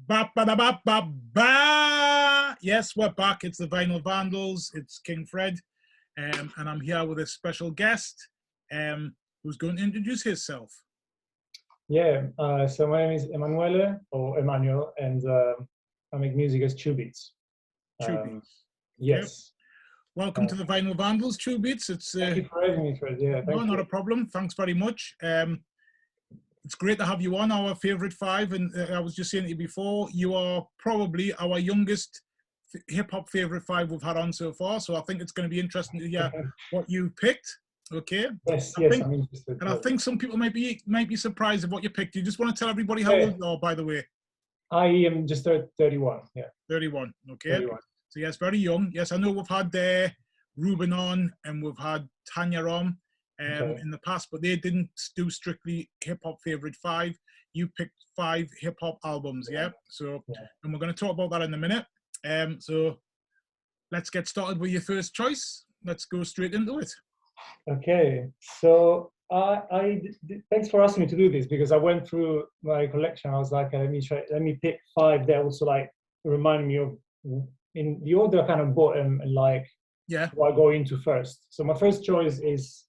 Ba ba da ba ba ba. Yes, we're back. It's the Vinyl Vandals. It's King Fred, and I'm here with a special guest, who's going to introduce himself. Yeah, so my name is Emanuele, or Emmanuel, and I make music as Chewbeats. Chewbeats. Yes. Welcome to the Vinyl Vandals, Chewbeats. It's thank you for having me, Fred. Yeah, no, not a problem. Thanks very much. It's great to have you on, our favorite five. And I was just saying to you before, you are probably our youngest hip-hop favorite five we've had on so far. So I think it's going to be interesting to hear what you picked. Okay. Yes, I'm interested. And I think some people might be surprised at what you picked. You just want to tell everybody how old you are, by the way. I am just 31. Yeah. 31. Okay. 31. So yes, very young. Yes, I know we've had Ruben on and we've had Tanya on in the past, but they didn't do strictly hip-hop favorite five. You picked 5 hip-hop albums, yeah? So, and we're going to talk about that in a minute. So let's get started with your first choice. Let's go straight into it. Okay, so thanks for asking me to do this, because I went through my collection. I was like, let me pick 5 that also like remind me of, in the order I kind of bought them, and like what I go into first. So my first choice is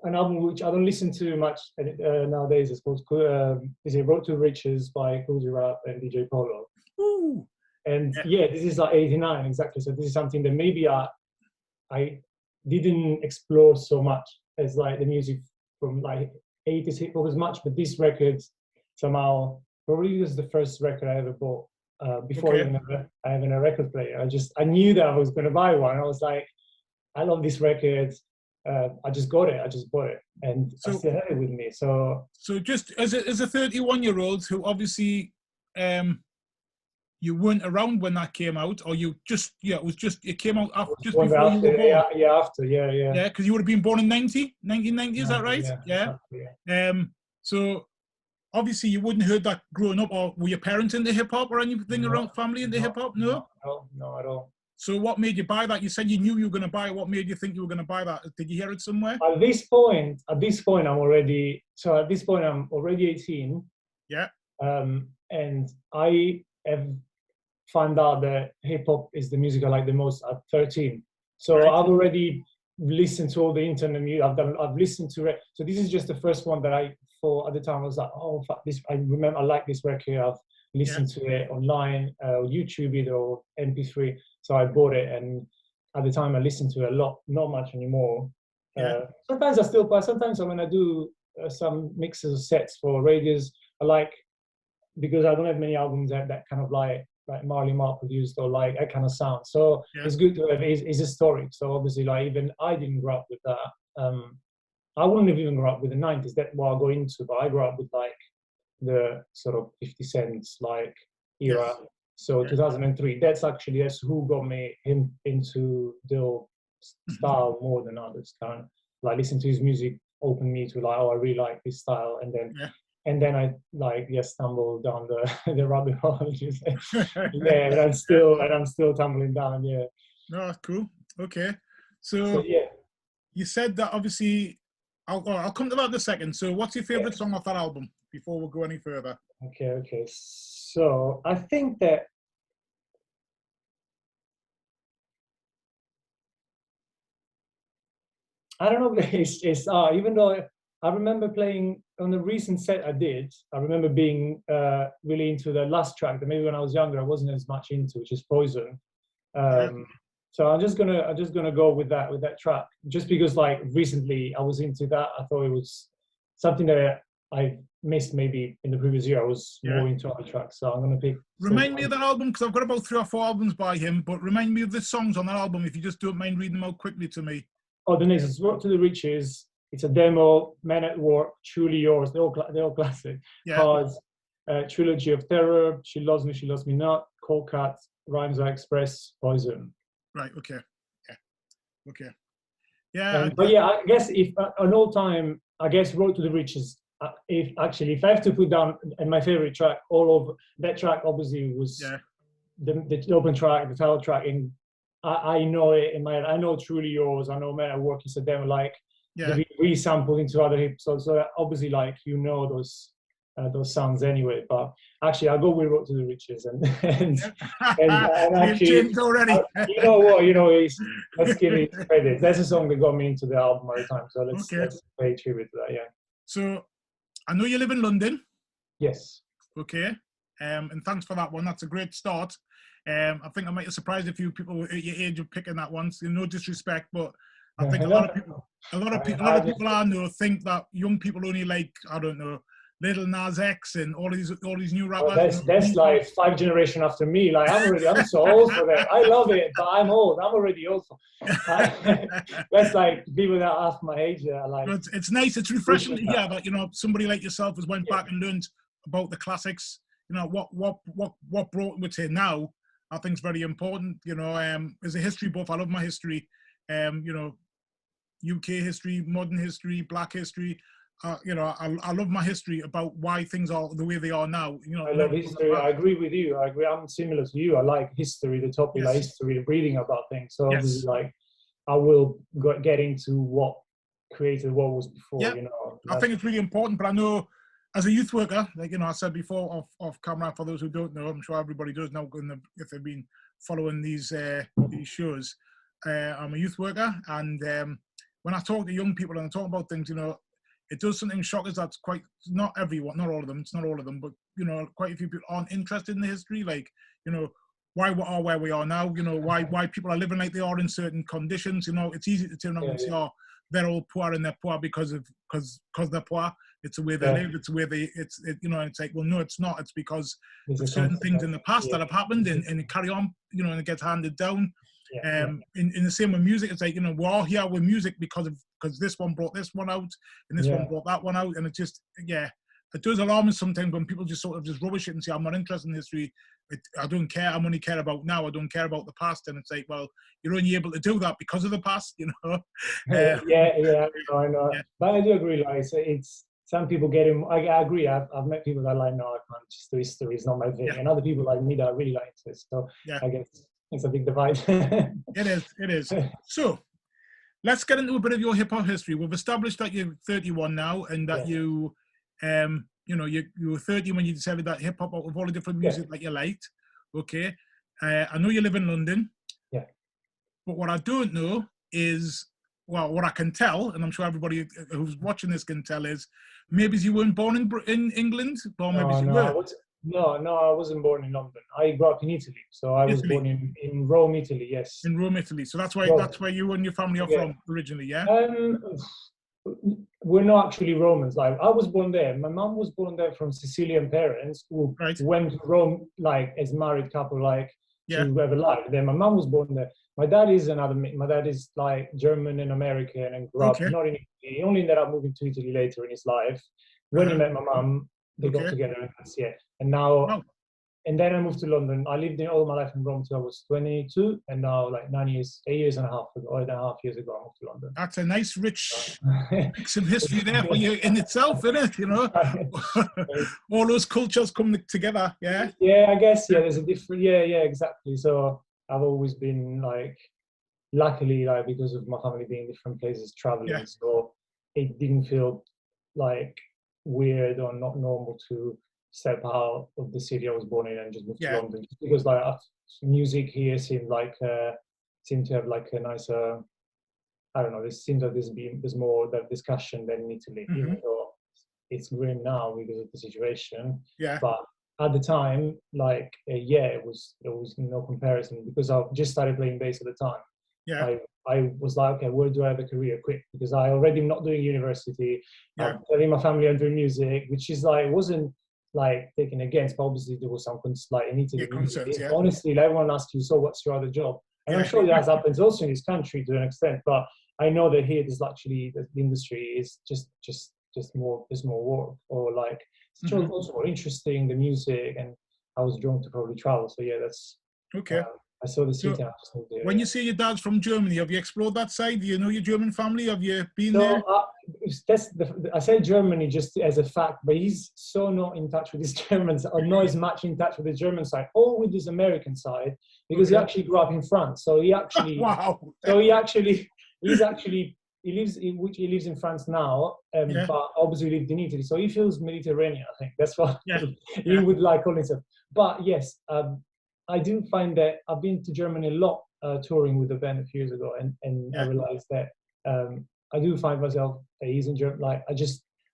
an album which I don't listen to much nowadays. It's called Road to Riches by Cozy Rap and DJ Polo. Ooh. And this is like 89 exactly. So this is something that maybe I didn't explore so much as like the music from like 80s hip hop as much, but this record somehow probably was the first record I ever bought. Before even having a record player, I knew that I was going to buy one. I was like, I love this record. I just got it. I just bought it, and I still have it with me. So just as a 31-year-old who obviously you weren't around when that came out, or you just it came out after, just before you were born. Yeah, because you would have been born in 1990. Is that right? Yeah. So obviously you wouldn't have heard that growing up, or were your parents into hip hop or anything around family into hip hop? No, at all. So what made you buy that? You said you knew you were going to buy it. What made you think you were going to buy that? Did you hear it somewhere? At this point, I'm already 18. Yeah. And I have found out that hip hop is the music I like the most at 13. So I've already listened to all the internet music. I've listened to it. So this is just the first one that I thought at the time. I was like, oh, fuck this! I remember I like this record. I've listened to it online, YouTube either, or MP3. So I bought it, and at the time I listened to it a lot, not much anymore. Sometimes I still buy. Sometimes when I do some mixes of sets for radios, I like, because I don't have many albums that kind of like Marley Marl produced, or like that kind of sound. So it's good to have. It's historic. So obviously, like, even I didn't grow up with that. I wouldn't have even grown up with the 90s. That's what I go into. But I grew up with like the sort of 50 Cent like era. So 2003. That's who got me into the style more than others. Kind of like listening to his music opened me to like, oh, I really like this style, and then I like stumbled down the rabbit hole. And I'm still tumbling down. Yeah. No, that's cool. Okay, so you said that obviously. I'll come to that in a second. So what's your favorite song off that album before we go any further? Okay. So I think that I don't know. It's even though I remember playing on the recent set I did, I remember being really into the last track that maybe when I was younger I wasn't as much into, which is Poison. So I'm just gonna go with that track, just because like recently I was into that. I thought it was something that I missed maybe in the previous year. I was more into other tracks, so I'm gonna pick. Remind me of that album, because I've got about 3 or 4 albums by him. But remind me of the songs on that album, if you just don't mind reading them out quickly to me. Oh, the next is Road to the Riches. It's a demo. Man at Work, Truly Yours. They're all classic. Cars, Trilogy of Terror, She Loves Me, She Loves Me Not, Cold Cut, Rhymes I Express, Poison. Right. Okay. Okay. But I guess if an all time, I guess Road to the Riches. If I have to put down, and my favorite track, all over that track obviously was the open track, the title track. And I know it in my head. I know Truly Yours. I know Man at Work is a demo, like they re-sampled into other hip. So obviously, like, those those sounds anyway. But actually, I'll go with Road to the Riches and actually, already. you know what? Let's give it credit. That's a song that got me into the album at the time. So let's pay tribute to that. Yeah. So I know you live in London. Yes. Okay. And thanks for that one. That's a great start. I think I might have surprised a few people at your age of picking that one. So no disrespect, but I think a lot of people I know think that young people only like, I don't know, Little Nas X and all these new rappers. That's like 5 generations after me. Like I'm so old for that. I love it, but I'm old. I'm already old. That's like people that are half my age. Like it's nice. It's refreshing to hear that somebody like yourself has went back and learned about the classics. What brought me to now. I think is very important. As a history buff, I love my history. UK history, modern history, Black history. I love my history about why things are the way they are now. I love history. I agree with you. I agree. I'm similar to you. I like history, the topic, like history, reading about things. So obviously, like, I will get into what created what was before. Yeah. I think it's really important. But I know, as a youth worker, like I said before, off camera, for those who don't know, I'm sure everybody does now if they've been following these shows. I'm a youth worker, and when I talk to young people and I talk about things, it does something shockers that's quite, not everyone, not all of them, it's not all of them, but, quite a few people aren't interested in the history, like, why we are where we are now, why people are living like they are in certain conditions, it's easy to turn around and say, oh, they're all poor and they're poor because they're poor. It's the way they live, it's the way it's like, well, no, it's not. It's because there's certain things in the past that have happened and it carry on, and it gets handed down. In the same with music, it's like, we're all here with music because this one brought this one out and this one brought that one out, and it just it does alarm me sometimes when people just sort of just rubbish it and say, I'm not interested in history, I don't care, I'm only care about now, I don't care about the past. And it's like, well, you're only able to do that because of the past, I know. Yeah. But I do agree, like, it's some people get him. I agree. I've met people that are like, no, I can't just do history, it's not my thing. And other people like me that really like it. So I guess it's a big divide. It is. So let's get into a bit of your hip hop history. We've established that you're 31 now, and that you were 30 when you decided that hip hop, out of all the different music that you liked. Okay. I know you live in London. Yeah. But what I don't know is, well, what I can tell, and I'm sure everybody who's watching this can tell, is maybe you weren't born in England, or maybe you were. No, I wasn't born in London. I grew up in Italy, so I was born in Rome, Italy. Yes. In Rome, Italy. So that's where you and your family are from originally, yeah? We're not actually Romans. Like, I was born there. My mom was born there from Sicilian parents who went to Rome, like, as married couple, like, to have a life. Then my mom was born there. My dad is like German and American and grew up not in Italy. He only ended up moving to Italy later in his life. When he met my mom, they got together, and now, and then I moved to London. I lived all my life in Rome till I was 22, and now, like 8 years and a half ago, 8.5 years ago, I moved to London. That's a nice, rich mix of history there for you in itself, isn't it? All those cultures come together, yeah? Yeah, I guess, there's a different, exactly. So I've always been, like, luckily, like, because of my family being in different places, traveling, so it didn't feel, like, weird or not normal to step out of the city I was born in and just move to London, because like music here seemed to have like a nicer, I don't know, it seems like there's more that discussion than in Italy, even though it's grim now because of the situation. But at the time, like it was no comparison, because I just started playing bass at the time. I was like, okay, where do I have a career quick? Because I already not doing university. I'm telling my family I'm doing music, which is like, it wasn't like taken against, but obviously there was some like in Italy. Honestly, like, everyone asks you, so what's your other job? And I'm sure that happens also in this country to an extent, but I know that here there's actually, the industry is just more, there's more work, or like, it's also more interesting, the music, and I was drawn to probably travel. So that's okay. I saw the city. When you say your dad's from Germany, have you explored that side? Do you know your German family? Have you been there? I say Germany just as a fact, but he's so not in touch with his Germans, or not as much in touch with his German side, or with his American side, because he actually grew up in France. So he actually, he's actually he lives in France now, but obviously lived in Italy, so he feels Mediterranean. I think that's what he would like calling himself. But yes, I do find that I've been to Germany a lot, touring with the band a few years ago, and I realized that I do find myself at ease in Germany. Like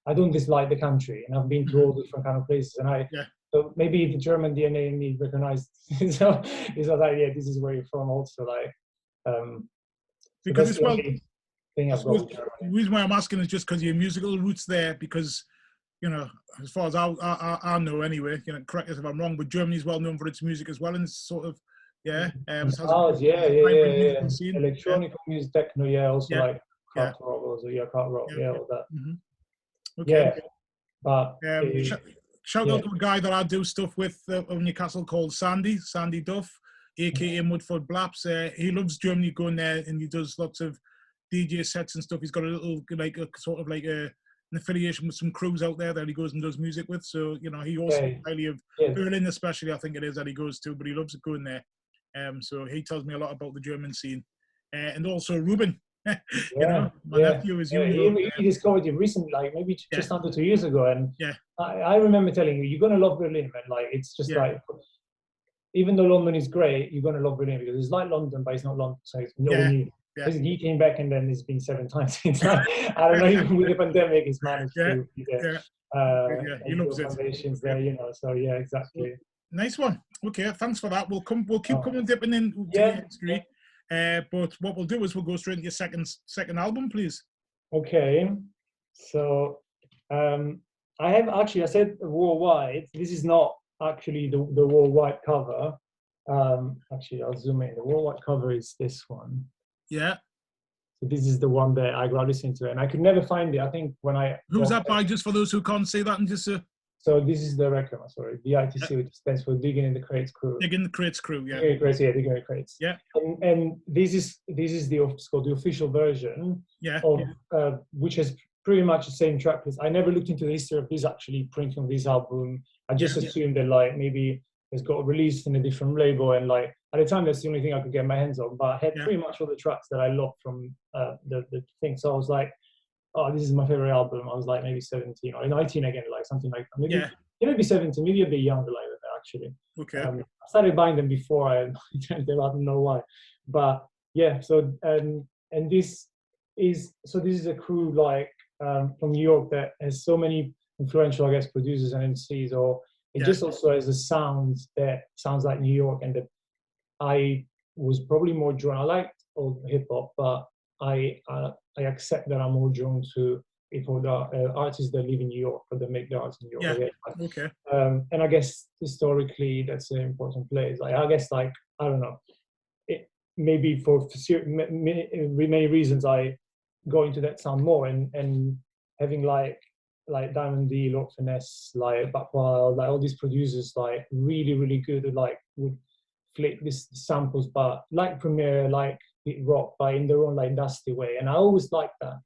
I don't dislike the country, and I've been to all different kind of places, and so maybe the German DNA in me recognized. So it's like, yeah, this is where you're from, also. Like, because it's well. Thing I've got the reason why I'm asking is just because your musical roots there, because, you know, as far as I know anyway, you know, correct us if I'm wrong, but Germany's well known for its music as well, and it's sort of, electronic music, techno, also like krautrock, also, krautrock, all that. Okay. But shout out to a guy that I do stuff with in Newcastle called Sandy Duff, aka Mudford Blaps. He loves Germany, going there, and he does lots of DJ sets and stuff. He's got a little an affiliation with some crews out there that he goes and does music with. So, you know, he also highly of Berlin, especially, I think it is, that he goes to, but he loves going there. So he tells me a lot about the German scene, and also Ruben. You know, my nephew is he discovered it recently, like maybe just under 2 years ago, and I remember telling you, you're gonna love Berlin, man. Like, it's just like, even though London is great, you're gonna love Berlin because it's like London, but it's not London, so it's no new. He came back, and then it's been 7 times since. I don't know, even with the pandemic, he's managed to get foundations there, you know. So exactly. Nice one. Okay, thanks for that. We'll keep coming dipping in to history. But what we'll do is we'll go straight into your second album, please. Okay. So I said worldwide. This is not actually the worldwide cover. Actually, I'll zoom in. The worldwide cover is this one. Yeah. So this is the one that I got listening to, and I could never find it. I think when I who's that by? Just for those who can't see that, and just so this is the record. Sorry, DITC, which stands for Digging in the Crates Crew. Digging the Crates Crew, yeah. Digging in the Crates. Yeah. And this is the official version. Yeah. Of which has pretty much the same track list. I never looked into the history of this actually printing of this album. I just assumed that like maybe it's got released in a different label, and like at the time that's the only thing I could get my hands on. But I had pretty much all the tracks that I loved from the thing. So I was like, oh, this is my favorite album. I was like maybe 17 or 19 again, like something like that. Maybe 17, maybe a bit younger like that actually. Okay. I started buying them before I don't know why, but yeah. So and this is a crew like from New York that has so many influential, I guess, producers and MCs, or it just also has a sound that sounds like New York, and that I was probably more drawn. I liked old hip hop, but I accept that I'm more drawn to people that artists that live in New York, or that make the arts in New York. Yeah. Okay. And I guess historically that's an important place. Like, I guess, like, I don't know, maybe for many reasons I go into that sound more, and having like Diamond D, Lord Finesse, like Buckwild, like all these producers, like really good at like would flip these samples, but like Premier, like rock, but in their own like dusty way, and I always liked that.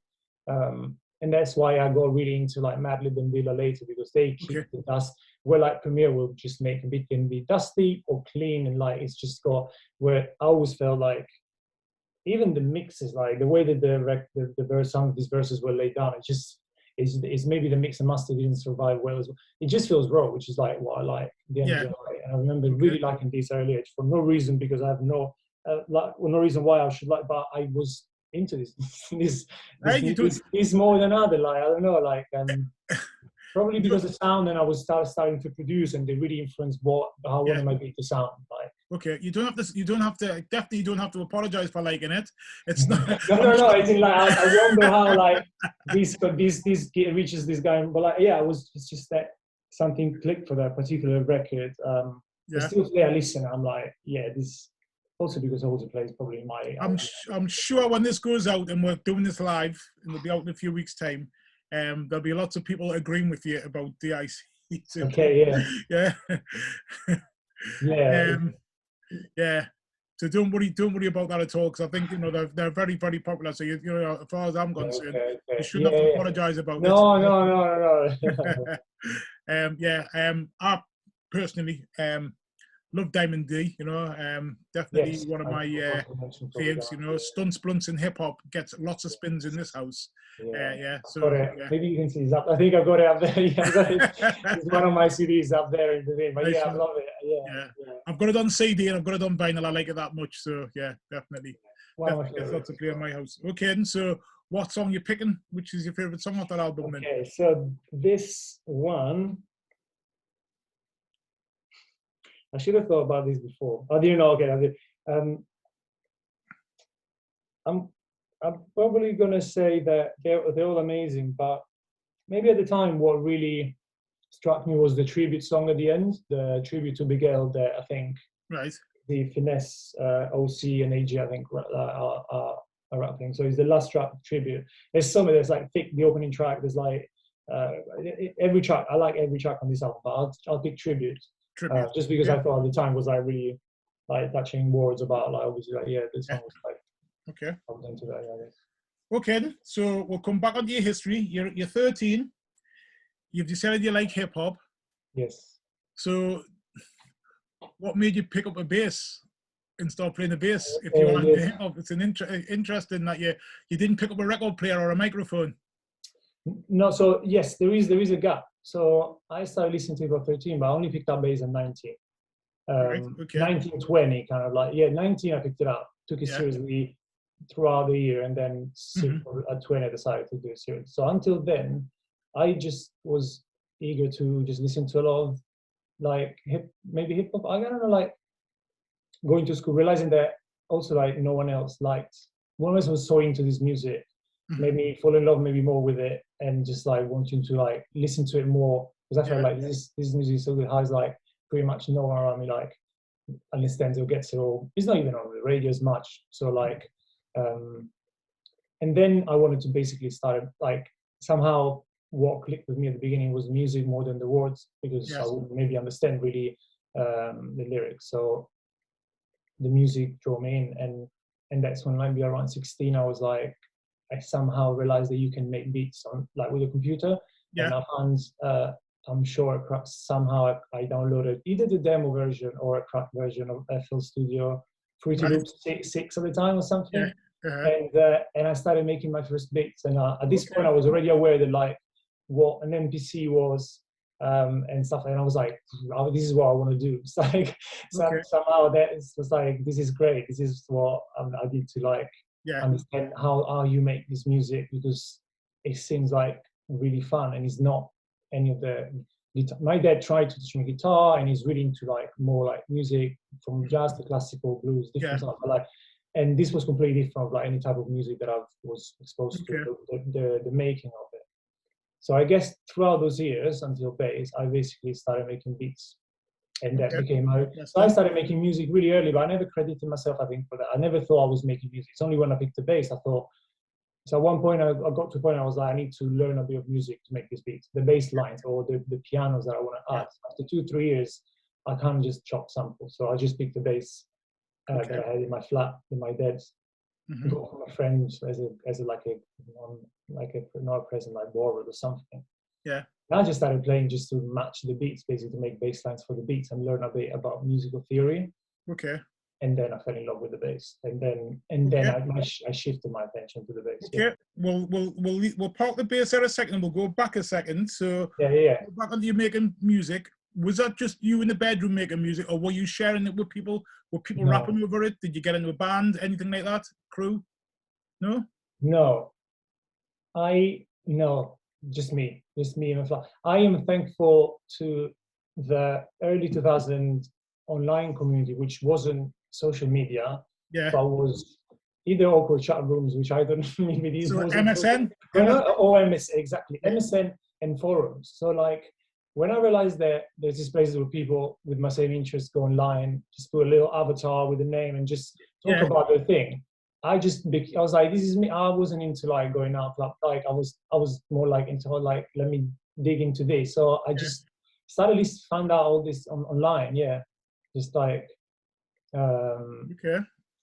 And that's why I got really into like Madlib and Villa later, because they keep the dust, where like Premier will just make a bit can be dusty or clean, and like it's just got, where I always felt like even the mixes, like the way that the verse, some of these verses were laid down, it just is maybe the mix and master didn't survive well as well. It just feels raw, which is like what I like at the end of the day. And I remember really liking this earlier for no reason, because I have no reason why I should like, but I was into this more than other, like, I don't know, like probably because the sound, and I was starting to produce, and they really influenced how I wanted my beat to sound like. Okay, you don't have to apologize for liking it. It's not. no. It's like I wonder how like this reaches this guy, but like it's just that something clicked for that particular record. Still today I listen, I'm like, this. Also because all the plays probably in my. I'm sure when this goes out and we're doing this live, and it'll be out in a few weeks' time, there'll be lots of people agreeing with you about DIC. Too. Okay. Yeah. Yeah. So don't worry about that at all, because I think they're very popular. So as far as I'm concerned, you shouldn't have to apologize about this. No. I personally love Diamond D, definitely Yes, one of my faves, Stunts, Blunts and hip hop gets lots of spins in this house. Yeah, so maybe you can see it's up. I think I've got it up there. Yeah, I've got it. It's one of my CDs up there in the thing. But yeah, I love it. Yeah. I've got it on CD and I've got it on vinyl. I like it that much. So yeah, definitely. Definitely lots to play in my house. Okay, and so what song you picking? Which is your favorite song off that album? Okay, so this one, I should have thought about this before. I didn't know. Okay, I did. I'm probably gonna say that they're all amazing, but maybe at the time, what really struck me was the tribute song at the end, the tribute to Big L. That I think the Finesse, OC, and AG, I think are rapping. So it's the last track tribute. There's there's like the opening track. There's like every track. I like every track on this album, but I'll pick tribute. Just because I thought at the time was like really like touching words about like obviously like the song was like into that, I guess. Okay, so we'll come back onto your history. You're 13. You've decided you like hip hop. Yes. So what made you pick up a bass and start playing the bass if you are into hip hop? It's interesting that you didn't pick up a record player or a microphone. No, so yes, there is a gap. So I started listening to hip hop 13, but I only picked up bass at 19. 19, 20, kind of like 19 I picked it up, took it seriously throughout the year, and then at 20 I decided to do it seriously. So until then, I just was eager to just listen to a lot of like hip hop. I don't know, like going to school, realizing that also like no one else was so into this music, made me fall in love maybe more with it, and just like wanting to like listen to it more, because I felt like this music is so good. How it's like pretty much no one around me like understands or gets it, or it's not even on the radio as much. So like and then I wanted to basically start like somehow what clicked with me at the beginning was music more than the words, because I wouldn't maybe understand really the lyrics. So the music drew me in, and that's when maybe around 16 I was like, I somehow realized that you can make beats on like with a computer. And I found I'm sure somehow I downloaded either the demo version or a cracked version of FL Studio Fritto Loops 6 at the time or something. And I started making my first beats. And at this point, I was already aware that like what an MPC was and stuff. And I was like, oh, this is what I want to do. It's like somehow that was like, this is great. This is what I need to like understand how you make this music, because it seems like really fun, and it's not any of the guitar. My dad tried to teach me guitar, and he's really into like more like music from jazz to classical, blues, different stuff. Like, and this was completely different from like any type of music that I was exposed to, the making of it. So I guess throughout those years until bass, I basically started making beats, and that became my. So I started making music really early, but I never credited myself, I think, for that. I never thought I was making music. It's only when I picked the bass I thought. So at one point I got to a point I was like, I need to learn a bit of music to make these beats, the bass lines or the pianos that I want to add. After 2-3 years, I can't just chop samples. So I just picked the bass that I had in my flat with my dad's. Got from a friend as like not a present, like borrowed or something. And I just started playing just to match the beats, basically to make bass lines for the beats and learn a bit about musical theory. And then I fell in love with the bass, and then I shifted my attention to the bass. We'll park the bass there a second, and we'll go back a second. So go back onto you making music. Was that just you in the bedroom making music, or were you sharing it with people? Were people rapping over it? Did you get into a band, anything like that? Crew? No. No. Just me and my flat. I am thankful to the early 2000 online community, which wasn't social media, but was either awkward chat rooms, which I don't maybe these. So MSN? Or MSN, exactly. MSN and forums. So like when I realized that there's these places where people with my same interests go online, just put a little avatar with a name and just talk about their thing. I was like, this is me. I wasn't into like going out, like I was more like into like, let me dig into this. So I just started to find out all this online. Just like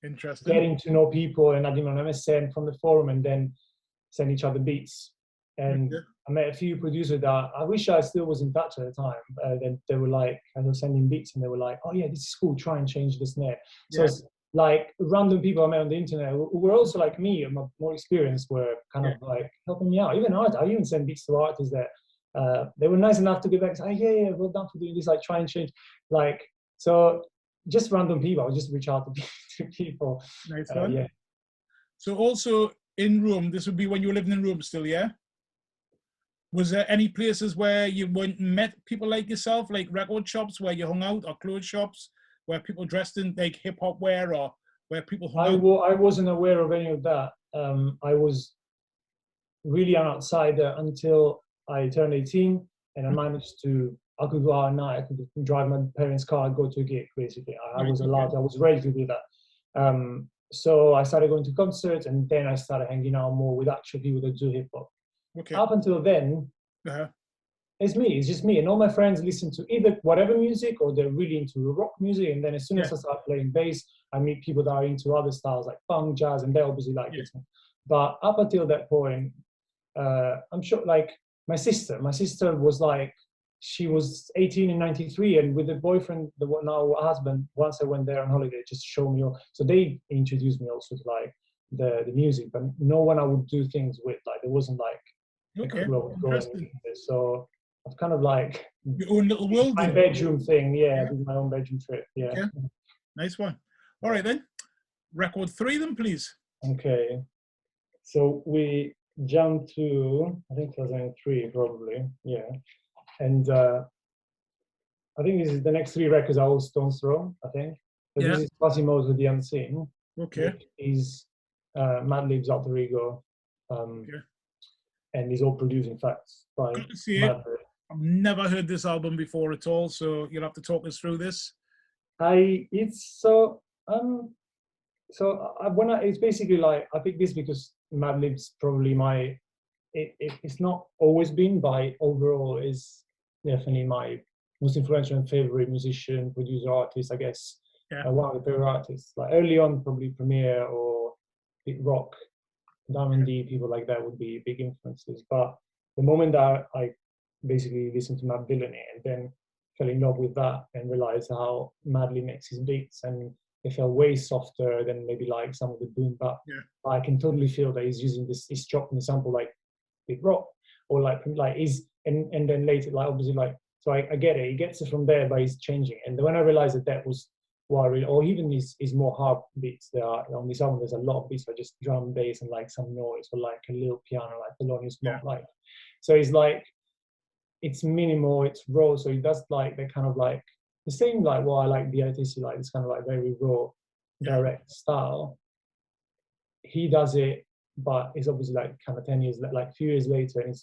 interesting, getting to know people and adding on MSN from the forum, and then send each other beats. And I met a few producers that I wish I still was in touch at the time. Then they were like, I was sending beats, and they were like, "Oh yeah, this is cool. Try and change the snare." So it's like random people I met on the internet who were also like me and more experienced were kind of like helping me out. Even art, I even sent beats to artists that they were nice enough to get back and say, "Yeah, well done for doing this. Like, try and change." Like, so just random people. I would just reach out to people. Nice one. Yeah. So also in Rome, this would be when you were living in Rome still, yeah? Was there any places where you went and met people like yourself, like record shops where you hung out, or clothes shops where people dressed in like hip hop wear, or where people hung out? I wasn't aware of any of that. I was really an outsider until I turned 18, and I managed to. I could go out at night. I could drive my parents' car and go to a gig. Basically, I was allowed. I was ready to do that. So I started going to concerts, and then I started hanging out more with actual people that do hip hop. Up until then, it's me. It's just me, and all my friends listen to either whatever music or they're really into rock music. And then as soon as I start playing bass, I meet people that are into other styles like funk, jazz, and they obviously like it. But up until that point, I'm sure, like my sister was like, she was 18 in 93, and with the boyfriend, the now husband, once I went there on holiday, just show me all. So they introduced me also to like the music, but no one I would do things with. Like there wasn't like so I've kind of like your own little world. My bedroom thing, I did my own bedroom trip. Yeah. Nice one. All right then. Record 3 then, please. Okay. So we jumped to, I think 2003 probably. Yeah. And I think this is the next 3 records are all Stone's Throw, I think. So this is Quasimodo with the Unseen. Okay. Is Madlib's alter ego. And he's all produced, in fact, by Madlib. I've never heard this album before at all, so you'll have to talk us through this. It's basically like, I picked this because Madlib's probably my, it's not always been, but overall is definitely my most influential and favorite musician, producer, artist, I guess. One of the favorite artists. Like early on, probably Premier or Big Rock, Diamond D, people like that would be big influences. But the moment that I basically listened to Madlib and then fell in love with that and realized how Madlib makes his beats, and they felt way softer than maybe like some of the boom bap. I can totally feel that he's using this, he's dropping the sample like Big Rock, or like he's and then later, like obviously like, so I get it, he gets it from there, but he's changing. And when I realized that was what I really, or even his more hard beats, there are on this album, there's a lot of beats that just drum, bass, and like some noise, or like a little piano, like Thelonious Monk, like. So it's like, it's minimal, it's raw, so he does like the kind of like the same like what I like the ITC, like this kind of like very raw, direct style. He does it, but it's obviously like kind of 10 years, like a few years later, and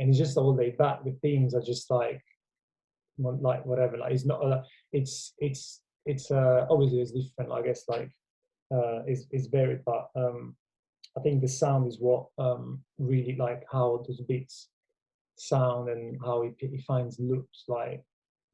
it's just all laid back. The themes are just like whatever. Like it's not. It's obviously it's different. I guess like it's varied, but I think the sound is what really like how those beats sound and how he finds loops like.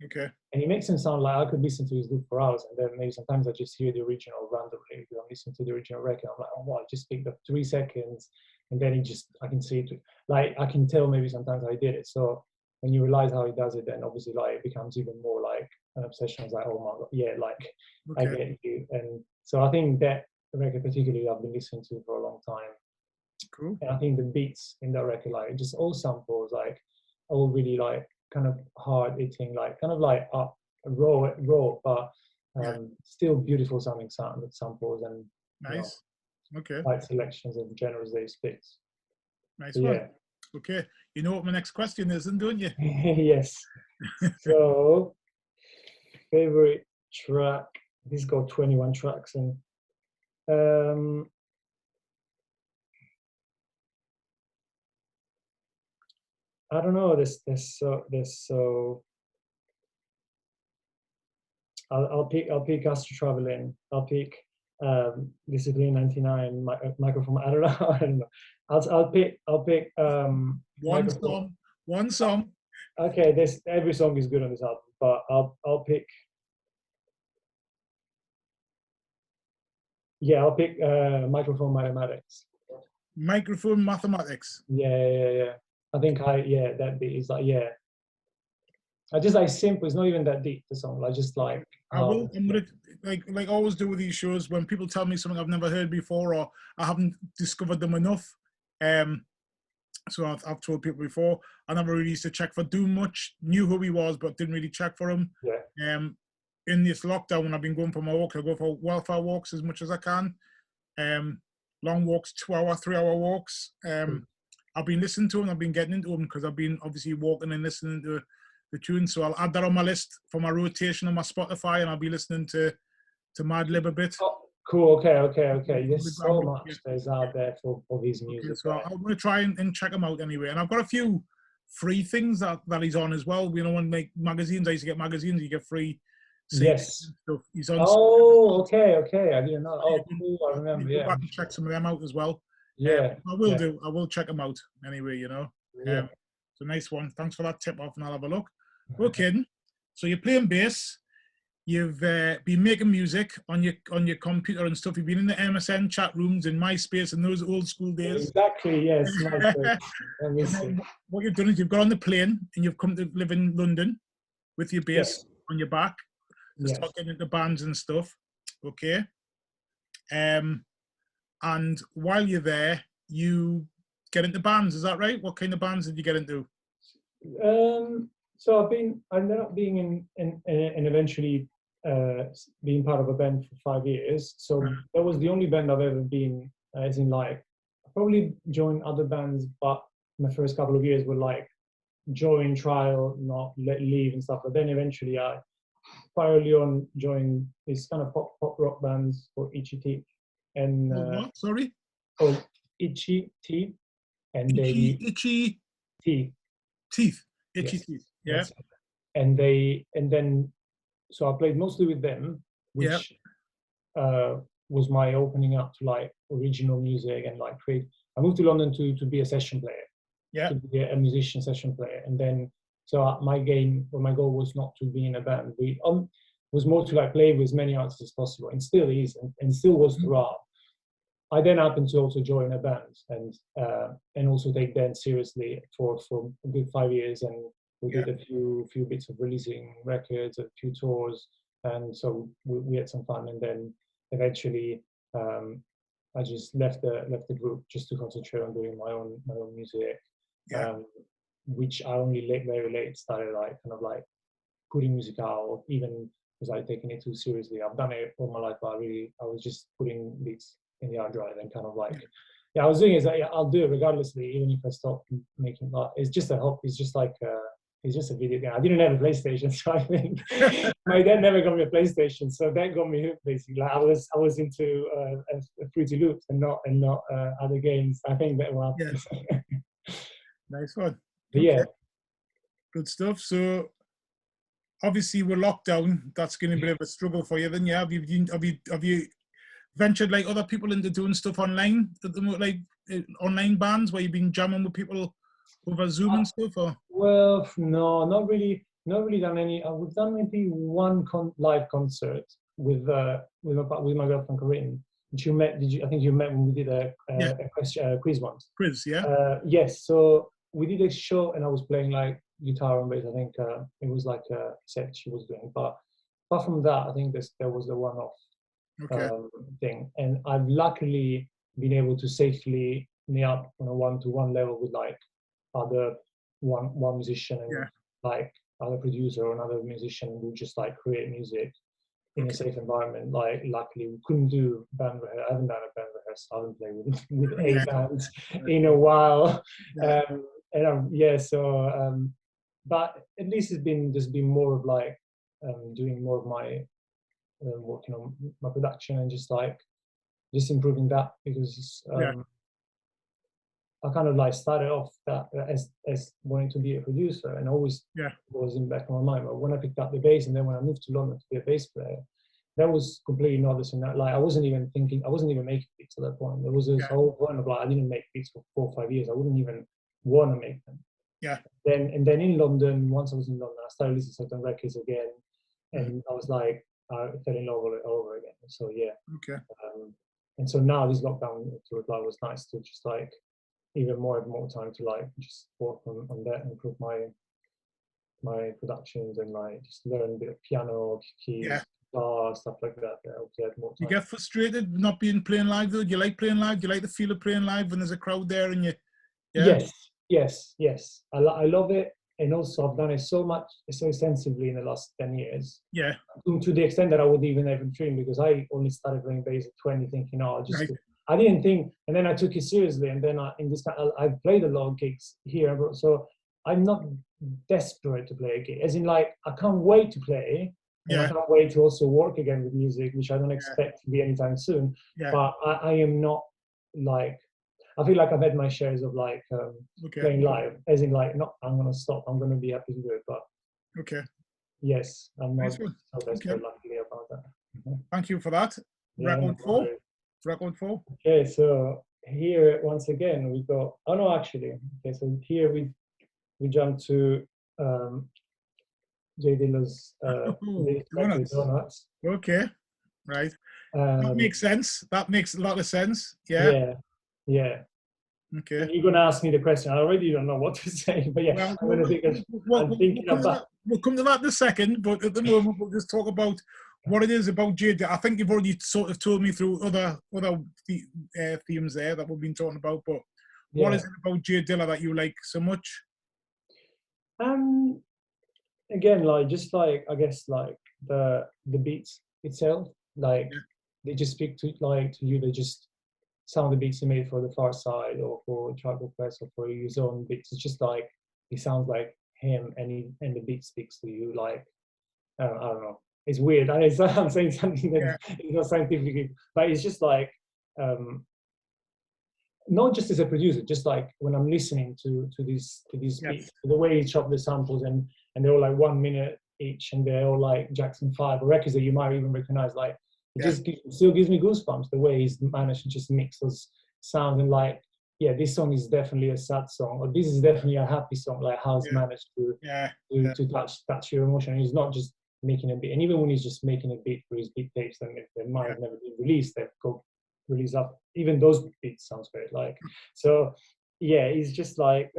And he makes them sound like I could listen to his loop for hours, and then maybe sometimes I just hear the original randomly. If I'm listening to the original record, I'm like, oh wow, I just picked up 3 seconds, and then I can see it. Like I can tell maybe sometimes I did it. So when you realize how he does it, then obviously like it becomes even more like an obsession. It's like, oh my god, yeah, like I get you. And so I think that record particularly I've been listening to for a long time. Cool. And I think the beats in that record, like just all samples, like all really like kind of hard hitting, like kind of like raw, but still beautiful sounding samples and nice. Like selections and genres they spit. Nice one. Yeah. Okay, you know what my next question is, don't you? Yes. So, favorite track. This got 21 tracks, and I don't know. There's so. I'll pick Astro Traveling. I'll pick Discipline 99. Microphone. I don't know. I'll pick one song. Okay, every song is good on this album, but I'll pick. Yeah, I'll pick Microphone Mathematics. Microphone mathematics. Yeah. I think that bit is like, yeah. I just like simple. It's not even that deep. The song, like just like. I'm gonna like I always do with these shows. When people tell me something I've never heard before or I haven't discovered them enough, so I've told people before. I never really used to check for Doom much. Knew who he was, but didn't really check for him. Yeah. In this lockdown, when I've been going for my walks, I go for welfare walks as much as I can. Long walks, 2-hour, 3-hour walks. I've been listening to them. I've been getting into them because I've been obviously walking and listening to the tunes. So I'll add that on my list for my rotation on my Spotify, and I'll be listening to Madlib a bit. Oh, cool. Okay. There's so much that's out there for his music. So I'm going to try and check him out anyway. And I've got a few free things that he's on as well. You know, when like magazines, I used to get magazines, you get free. Yes. Stuff. He's on. Oh, okay. I didn't know. Oh, cool. I remember. Go back and check some of them out as well. Yeah. I will do. I will check them out anyway. You know. Yeah. It's a nice one. Thanks for that tip off, and I'll have a look. Okay. So you're playing bass. You've been making music on your computer and stuff. You've been in the MSN chat rooms in MySpace in those old school days. Exactly. Yes. What you've done is you've got on the plane and you've come to live in London with your bass on your back. To start getting into bands and stuff. Okay. And while you're there, you get into bands. Is that right? What kind of bands did you get into? So I ended up being in and eventually being part of a band for 5 years. So that was the only band I've ever been, as in like, I probably joined other bands, but my first couple of years were like join, trial, not leave and stuff. But then eventually I quite early on joined this kind of pop rock bands called Itchy Teeth. And what? Sorry? Oh, Itchy Teeth. And Itchy Teeth. Teeth. Itchy Teeth. Yeah. And then so I played mostly with them, which was my opening up to like original music and like create. I moved to London to be a session player. Yeah. To be a musician session player. And then so my goal was not to be in a band. We was more to like play with as many artists as possible, and still is, and still was throughout. I then happened to also join a band and also take dance seriously for a good 5 years, and we did a few bits of releasing records, a few tours, and so we had some fun. And then eventually I just left the group just to concentrate on doing my own music, which I only very late started like kind of like putting music out, even was I taking it too seriously. I've done it all my life, but I was just putting beats in the hard drive and kind of like, I was doing it. I'll do it regardlessly, even if I stop making art. It's just a hope. It's just like it's just a video game. I didn't have a PlayStation, so I think my dad never got me a PlayStation, so that got me hooked basically. Like I was into Fruity Loops and not other games. I think that will happen. Nice one. But yeah, good stuff. So obviously we're locked down. That's going to be a bit of a struggle for you. Then have you ventured like other people into doing stuff online, like online bands where you've been jamming with people over Zoom and stuff? Or? Well, no, not really done any. We've done maybe one live concert with my girlfriend Corinne, which you met. I think you met when we did a quiz once. Quiz, yeah. Yes. So we did a show, and I was playing like guitar and bass. I think it was like a set she was doing. But apart from that, I think there was a one-off thing. And I've luckily been able to safely meet up on a one-to-one level with like other one musician and like other producer or another musician who just like create music in a safe environment. Like luckily we couldn't do band rehearsal. I haven't done a band rehearsal. I haven't played with a band in a while. But at least there's been more of like doing more of my working on my production and just improving that, because I kind of like started off that as wanting to be a producer, and always was in the back of my mind. But when I picked up the bass, and then when I moved to London to be a bass player, that was completely not the same. Like I wasn't even making beats at that point. There was this whole point of like I didn't make beats for 4 or 5 years. I wouldn't even want to make them. Yeah. Then in London, once I was in London, I started listening to certain records again, and I was like, I fell in love with it over again. So yeah. Okay. and so now this lockdown to reply was nice to just like even more time to like just work on that and improve my productions and like just learn a bit of piano, keys, guitar, stuff like that. More time. You get frustrated not being playing live though? Do you like playing live? Do you like the feel of playing live when there's a crowd there and you? Yeah? Yes. I love it, and also I've done it so extensively in the last 10 years. Yeah. To the extent that I would even dream, because I only started playing bass at 20, thinking, oh, Right. I didn't think, and then I took it seriously, and then I've played a lot of gigs here, so I'm not desperate to play a gig. As in, like, I can't wait to play, and I can't wait to also work again with music, which I don't expect to be anytime soon. Yeah. But I am not like, I feel like I've had my shares of like playing live, as in like, not I'm gonna stop. I'm gonna be happy to do it, but yes, I'm not so desperate luckily about that. Thank you for that. Record 4. Record 4. Okay, so here once again we go. Oh no, actually, okay. So here we jump to Jay Dilla's Donuts. Okay, right. That makes sense. That makes a lot of sense. Yeah. Okay. And you're gonna ask me the question. I already don't know what to say, but yeah, we'll come to that in a second. But at the moment, we'll just talk about what it is about Jay Dilla. I think you've already sort of told me through other themes there that we've been talking about. But what is it about Jay Dilla that you like so much? Again, like just like I guess like the beats itself, like they just speak to you. They just some of the beats he made for the Far Side or for Tribal Quest or for his own beats. It's just like he sounds like him, and the beat speaks to you. Like I don't know. It's weird. I'm saying something that is not scientific, but it's just like not just as a producer, just like when I'm listening to these beats, the way he chopped the samples and they're all like 1 minute each, and they're all like Jackson 5 or records that you might even recognize. Like it still gives me goosebumps the way he's managed to just mix those sounds and like, this song is definitely a sad song, or this is definitely a happy song. Like how he's managed to touch your emotion. He's not just making a beat, and even when he's just making a beat for his beat tapes, and they might have never been released, they've got released up. Even those beats sounds great. Like so, he's just like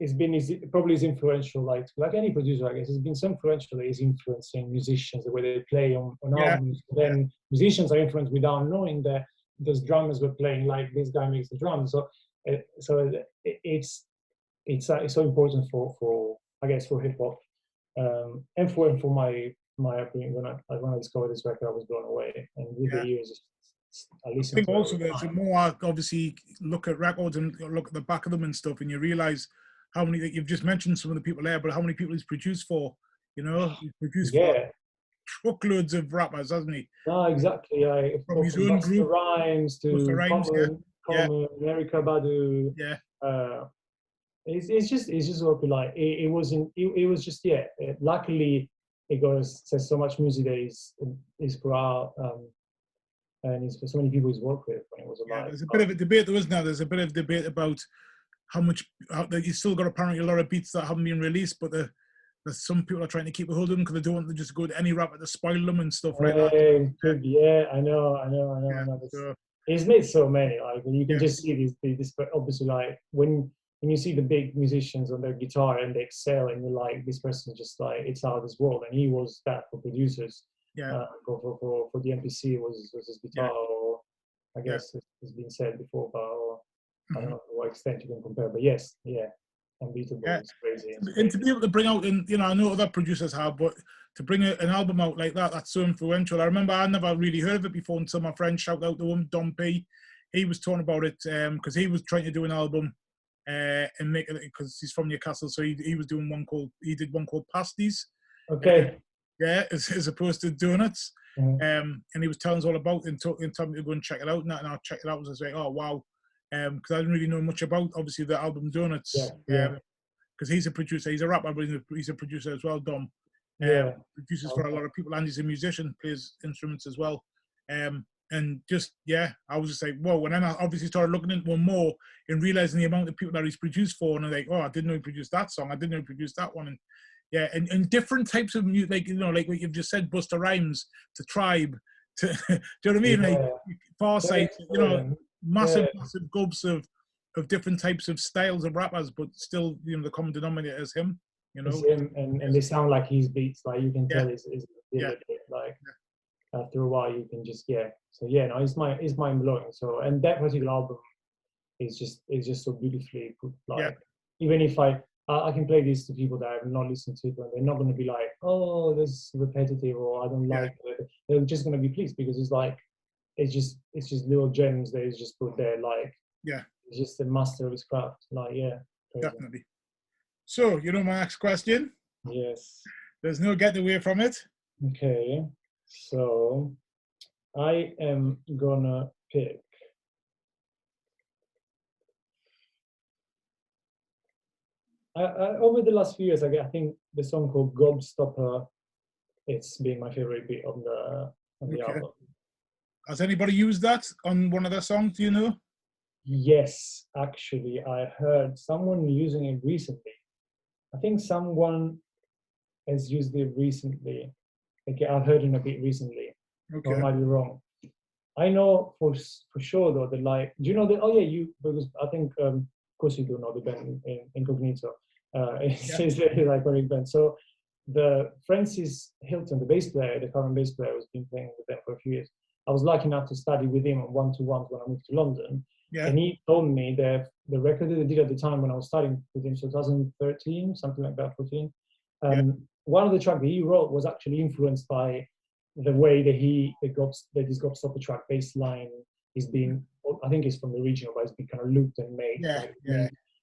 it's been probably is influential. Like any producer, I guess, it's been so influential that he's influencing musicians the way they play on albums. Then musicians are influenced without knowing that those drummers were playing like this guy makes the drums. So it's so important for I guess for hip hop and for my opinion. When I discovered this record, I was blown away, and with the years I think also there's a more obviously look at records and look at the back of them and stuff, and you realize how many you've just mentioned some of the people there, but how many people he's produced for. You know, he's produced for truckloads of rappers, hasn't he? No, exactly. From his own group, Rhymes to Common, Erykah Badu. It's just what we like. It was just luckily it says so much music that is put out. And it's for so many people he's worked with when he was alive. There's a bit of a debate, though, isn't there? There's a bit of debate about how he's still got apparently a lot of beats that haven't been released, but there's some people are trying to keep a hold of them because they don't want to just go to any rapper to spoil them and stuff like that. Yeah, I know. So, he's made so many. Like you can just see this obviously like when you see the big musicians on their guitar and they excel, and you're like, this person just like it's out of this world, and he was that for producers. For the MPC was his guitar, or I guess it's been said before, but I don't know to what extent you can compare. But Unbeatable is crazy. And to be able to bring out, and I know other producers have, but to bring an album out like that's so influential. I remember I never really heard of it before until my friend shouted out to him, Dom P. He was talking about it because he was trying to do an album and make it because he's from Newcastle, so he did one called Pasties. Okay. As opposed to Donuts. And he was telling us all about it and told me to go and check it out. And I checked it out and I was like, oh, wow. Because I didn't really know much about, obviously, the album Donuts. Because he's a producer. He's a rapper, but he's a producer as well, Dom. Produces for a lot of people, and he's a musician, plays instruments as well. And just, I was just like, whoa. And then I obviously started looking into one more and realizing the amount of people that he's produced for. And I'm like, oh, I didn't know he produced that song. I didn't know he produced that one. And different types of music, like what you've just said, Busta Rhymes to Tribe Do you know what I mean? Like far sight, you know, massive, Yeah. massive gulps of different types of styles of rappers, but still, you know, the common denominator is him. You It's know. him, and they sound like his beats. Like you can Yeah. tell it's Yeah. like after a while you can just So yeah, no, it's mind blowing. So and that particular album is just so beautifully put. Like even if I can play this to people that have not listened to it, and they're not going to be like, oh, this is repetitive, or I don't like it. They're just going to be pleased because it's like it's just little gems that is just put there. Like it's just a master of his craft. Like crazy. Definitely. So you know my next question. Yes. There's no getting away from it. Okay. So I am gonna pick. Over the last few years, I think the song called Gobstopper, it's been my favorite bit on the album. Has anybody used that on one of their songs? Do you know? Yes, actually, I heard someone using it recently. I think someone has used it recently. Okay, I've heard it a bit recently. Okay. I might be wrong. I know for sure though that like, do you know that? Oh yeah, because I think of course you do know the band Incognito. It's very iconic band. So the Francis Hilton, the bass player, the current bass player, who's been playing with them for a few years. I was lucky enough to study with him one-to-one when I moved to London. Yeah. And he told me that the record that they did at the time when I was studying with him, 2013, something like that, 14. One of the tracks that he wrote was actually influenced by the way that this Gobstopper track bass line is being, I think it's from the original, but it's been kind of looped and made.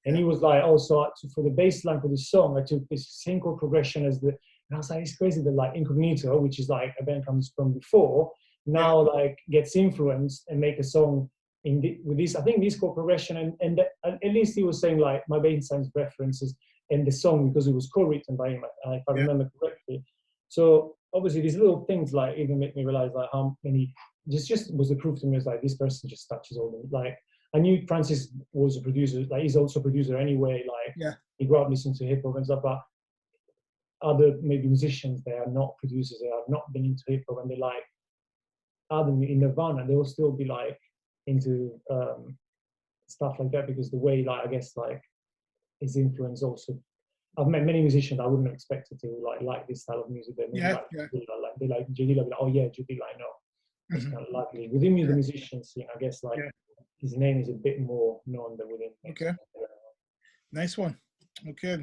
And he was like, also for the bass line for this song, I took this same chord progression as and I was like, it's crazy that like Incognito, which is like a band comes from before, now like gets influenced and make a song with this, I think this chord progression and at least he was saying like my bass line's references in the song because it was co-written by him, if I remember correctly. So obviously these little things like even make me realize like how many just was the proof to me is like this person just touches all the like I knew Francis was a producer, like he's also a producer anyway, like he grew up listening to hip hop and stuff, but other maybe musicians they are not producers, they have not been into hip hop and they like other in Nirvana, they will still be like into stuff like that because the way like I guess like his influence also I've met many musicians I wouldn't have expected to like this style of music. They they like JD, like oh yeah, JD, like no, it's kind of likely within the musician scene. I guess like his name is a bit more known than within. Okay, nice one. Okay.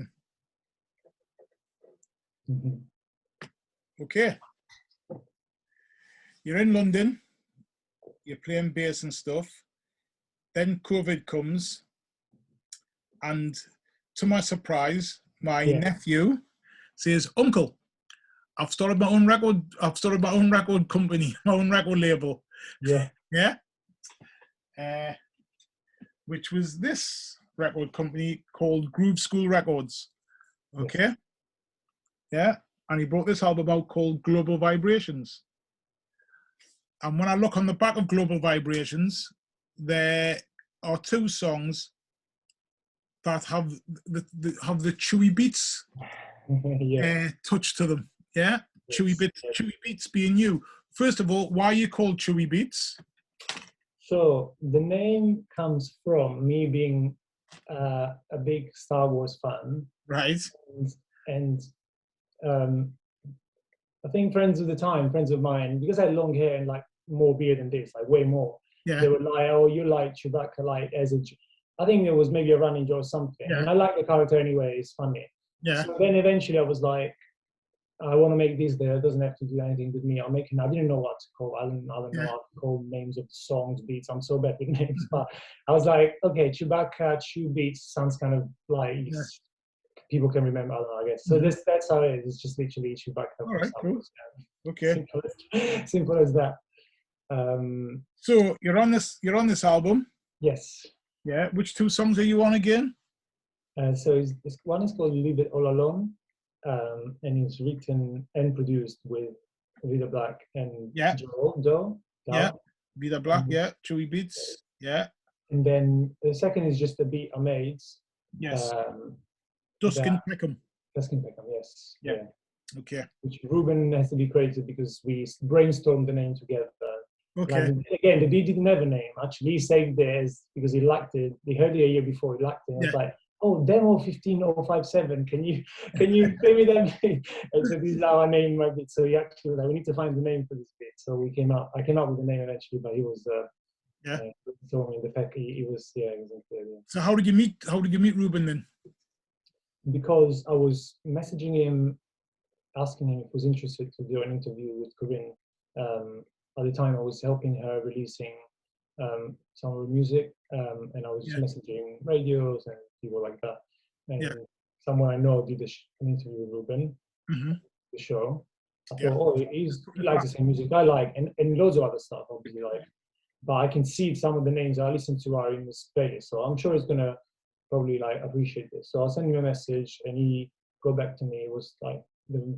Okay. You're in London. You're playing bass and stuff. Then COVID comes, and to my surprise, my nephew says, "Uncle, I've started my own record. I've started my own record company, my own record label." Yeah. Which was this record company called Groove School Records. Okay. Yeah. And he brought this album out called Global Vibrations. And when I look on the back of Global Vibrations, there are two songs that have the Chewbeats touch to them. Yeah, Chewbeats being you. First of all, why are you called Chewbeats? So the name comes from me being a big Star Wars fan, right? And I think friends of mine, because I had long hair and like more beard than this, like way more. They were like, "Oh, you like Chewbacca, like as a." I think it was maybe a running joke or something, and I like the character anyway. It's funny. So then eventually I was like, I want to make this there. It doesn't have to do anything with me. I'm making. I didn't know what to call. I don't know how to call names of songs, beats. I'm so bad with names. But I was like, okay, Chewbacca, Chewbeats sounds kind of like people can remember. I don't know. I guess so. That's how it is. It's just literally Chewbacca. All right, cool. Okay. Simple as that. So you're on this album. Yes. Yeah. Which two songs are you on again? So this one is called "Leave It All Alone." And it's written and produced with Vida Black and Joe. Vida Black, Chewbeats, And then the second is just a beat I made. Yes. Duskin Peckham. Duskin Peckham, yes. Yeah. Okay. Which Ruben has to be credited because we brainstormed the name together. Okay. Like, again, the dude didn't have a name. Actually, he saved theirs because he liked it. He heard it a year before. He liked it. And I was like, "Oh, demo 15057. Can you pay me that name?" And so this is our name, my bit. So he actually was like, "We need to find the name for this bit." So I came up with the name eventually, but he was told me the fact he was exactly. So how did you meet Ruben then? Because I was messaging him, asking him if he was interested to do an interview with Corinne. At the time, I was helping her releasing some of her music, and I was just messaging radios and people like that. And someone I know did an interview with Ruben, the show. I thought, oh, he likes the same music I like, and loads of other stuff, obviously, like. But I can see some of the names I listen to are in this playlist, so I'm sure he's gonna probably like appreciate this. So I sent him a message, and he got back to me. It was like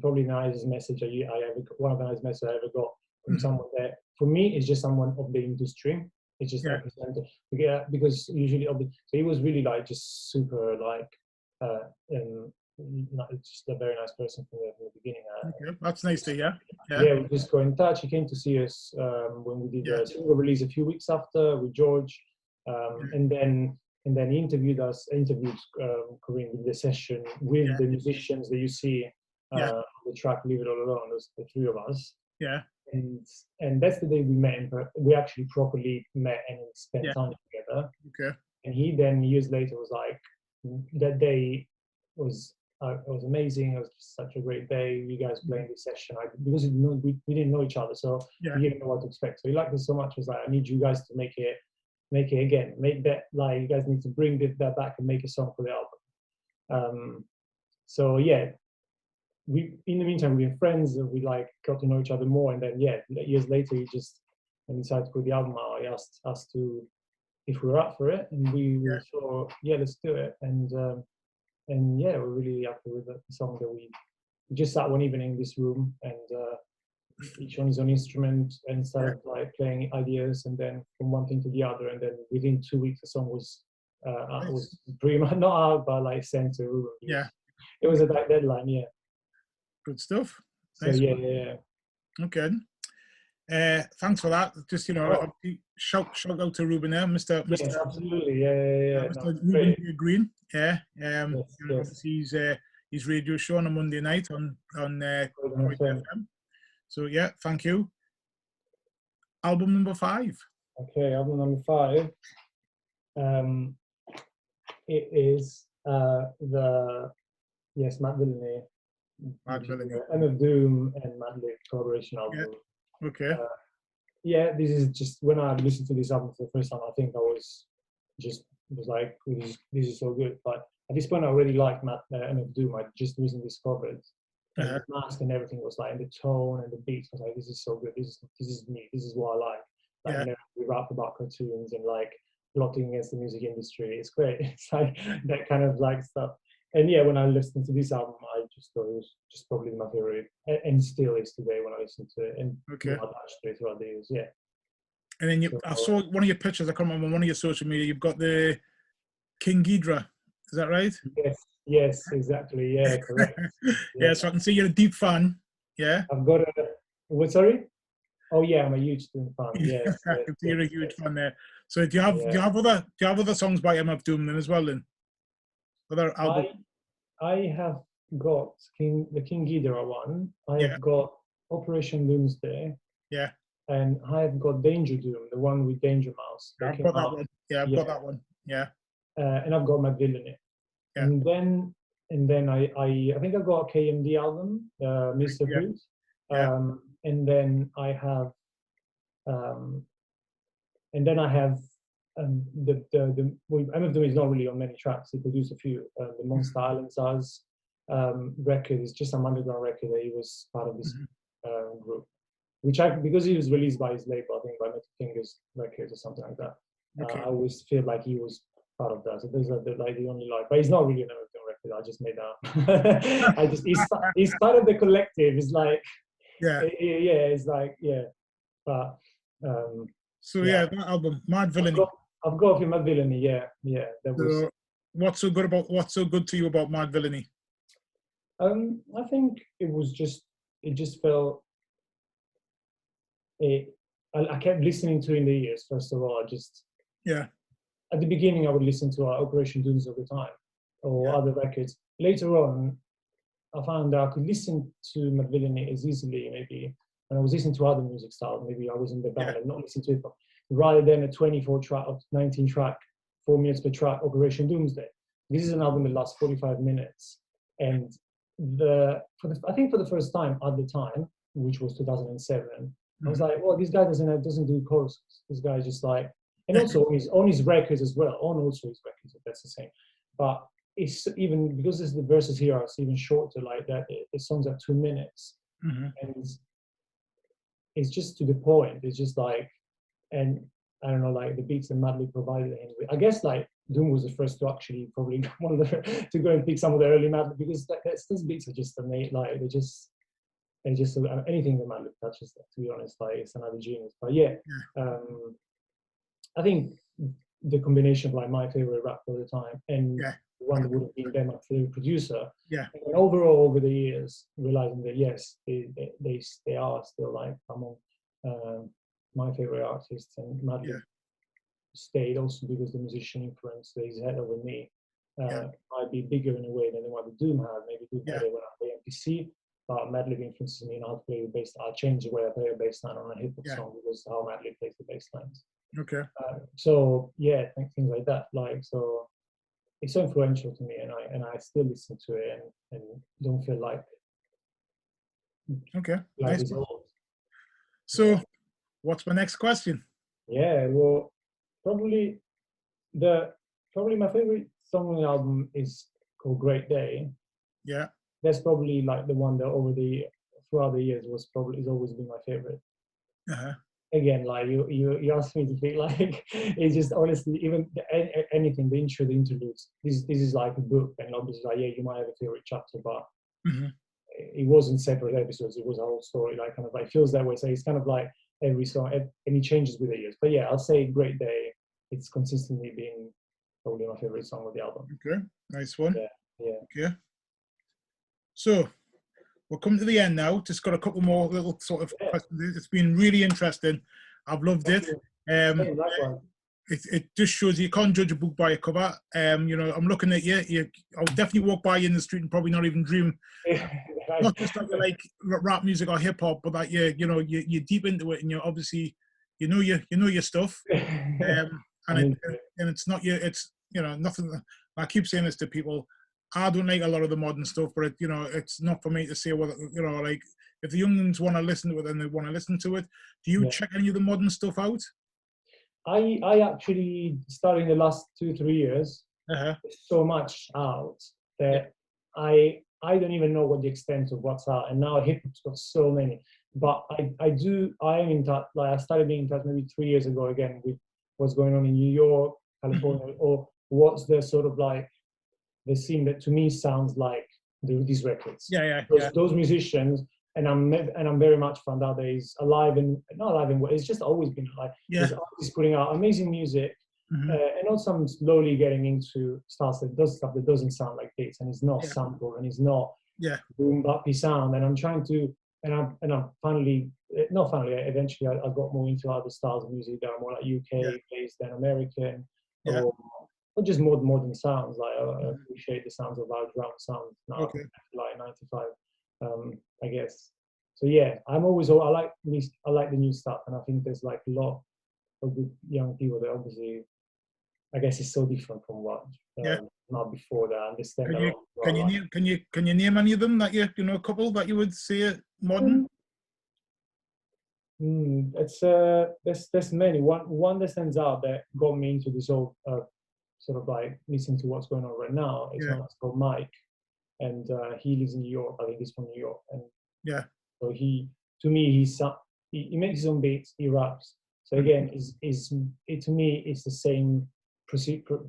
probably the nicest message I ever got, one of the nicest messages I ever got from someone that, for me, is just someone of the industry. It's just representative, because usually, so he was really like just super like, just a very nice person from the beginning. Okay, that's nice to hear. Yeah, we just got in touch. He came to see us when we did a single release a few weeks after with George, and then he interviewed Corinne in the session with the musicians that you see on the track "Leave It All Alone." Those the three of us. Yeah. And that's the day we met. We actually properly met and spent time together. Okay. And he then years later was like, that day was amazing. It was just such a great day. You guys playing this session, because we didn't know each other, so we didn't know what to expect. So he liked it so much. Was like, I need you guys to make it again. Make that, like, you guys need to bring that back and make a song for the album. So yeah. In the meantime, we were friends, and we like got to know each other more. And then, years later, he just decided to put the album out. He asked us if we were up for it, and we thought, let's do it. And we're really happy with the song that we just sat one evening in this room, and each on his own instrument, and started like playing ideas, and then from one thing to the other, and then within 2 weeks, the song was pretty much not out, but like sent to Ruben. Yeah, it was a tight deadline. Yeah. Good stuff. Nice. So, yeah. Okay. Thanks for that. Just shout out to Ruben there, Mr. Yes, absolutely. Yeah. Mr. Ruben Green. Yeah. Obviously his radio show on a Monday night on FM. So yeah, thank you. Album number 5. Okay, album number 5. It is Madlib MF Doom and Madlib collaboration album. Yeah. Okay. This is just, when I listened to this album for the first time, I think I was like, this is so good. But at this point, I already liked MF Doom. I just recently discovered the mask and everything was like, and the tone and the beats. I was like, this is so good. This is me. This is what I like. We rap about cartoons and like plotting against the music industry. It's great. It's like that kind of like stuff. And when I listened to this album, I just thought it was just probably my favorite, and still is today when I listen to it. And attached throughout the years, And then I saw one of your pictures. I can't remember, on one of your social media. You've got the King Ghidorah. Is that right? Yes, exactly. Yeah, correct. So I can see you're a deep fan. Yeah. I've got a. What? Sorry. Oh yeah, I'm a huge Doom fan. Yes. I can see you're a huge fan there. So do you have other songs by MF Doom then as well then? Other albums? I have got the King Ghidorah one. I have got Operation Doomsday. Yeah. And I have got Danger Doom, the one with Danger Mouse. I've got that one. Yeah, I've got that one. Yeah. And I've got Madlib. Yeah. And then I think I've got a KMD album, Mr. Fruit. And then I have MF Doom is not really on many tracks. He produced a few. The Monster Island Stars record is just some underground record that he was part of this group, because he was released by his label, I think by Metal Fingers Records or something like that. I always feel like he was part of that. So those are the only but he's not really an MF Doom record. I just made that up. He's part of the collective. It's like it's like but. That album, Mad Villainy. I've got a few Mad Villainy, That was. What's so good to you about Mad Villainy? I think it just felt I kept listening to in the years. First of all, at the beginning I would listen to Operation Dooms all the time, or other records. Later on, I found that I could listen to Madlib as easily, maybe, when I was listening to other music styles. Maybe I was in the band and not listening to it, rather than a 24 track or 19 track, 4 minutes per track Operation Doomsday. This is an album that lasts 45 minutes, and I think for the first time at the time, which was 2007, I was like, well, this guy doesn't do choruses. This guy just like, and also on his records as well, on also his records, if that's the same. But it's even, because the verses here are even shorter like that, the songs are 2 minutes, and it's just to the point. It's just like, and I don't know, like the beats that Madlib provided him with. I guess like Doom was the first to actually probably to go and pick some of the early Madlib, because those beats are just amazing. Like they're just anything that Madlib touches, to be honest, like it's another genius. But I think the combination of like my favorite rap all the time and the one that would have been my favorite producer. And overall, over the years, realizing that yes, they are still like among my favorite artists, and Madlib stayed also because the musician influence that he's had over me might be bigger in a way than what the Doom had. Maybe Doom had it when I play MPC, but Madlib influences me in how to play the bass. I change the way I play a bass line on a hip hop song because how Madlib plays the bass lines. So things like that. Like, so it's so influential to me, and I still listen to it and don't feel like nice. It's old. So what's my next question? Well, probably my favorite song on the album is called Great Day. That's probably like the one that throughout the years has always been my favorite. Again, like you asked me to think, like it's just honestly, even anything, the intro, the interludes, this is like a book, and obviously like you might have a favorite chapter, but it wasn't separate episodes, it was a whole story, like kind of like feels that way. So it's kind of like every song, and it changes with the years. But I'll say Great Day, it's consistently been probably my favorite song of the album. Nice one. So we're coming to the end now. Just got a couple more little sort of questions. It's been really interesting. I've loved it. It just shows you can't judge a book by a cover. I'm looking at you. I'll definitely walk by you in the street and probably not even dream. Not just that you like rap music or hip hop, but that you're deep into it, and you're obviously you know your stuff. And it's not it's nothing. I keep saying this to people. I don't like a lot of the modern stuff, but it's not for me to say whether like if the young ones want to listen to it, then they want to listen to it. Do you check any of the modern stuff out? I actually started in the last 2-3 years so much out that I don't even know what the extent of what's out, and now hip hop's got so many. But I am in touch. Like I started being in touch maybe 3 years ago again with what's going on in New York, California, or what's the sort of like the scene that to me sounds like these records. Those musicians, and I'm very much found out that he's alive and not alive and it's just always been like he's always putting out amazing music, and also I'm slowly getting into stuff that doesn't sound like this, and it's not sample, and it's not boom bappy sound, and I'm trying to and I'm finally eventually I got more into other styles of music that are more like UK based than American, or just more modern sounds. Like I appreciate the sounds of loud drum sounds now, like 95, I guess. So I'm always I like the new stuff, and I think there's like a lot of good young people that obviously I guess is so different from what not before that. I understand. Can you name any of them that a couple that you would say modern? It's there's many. One that stands out that got me into this whole sort of like listening to what's going on right now. It's one that's called Mike, and he lives in New York. I think he's from New York, and so he makes his own beats. He raps. So again, to me it's the same procedure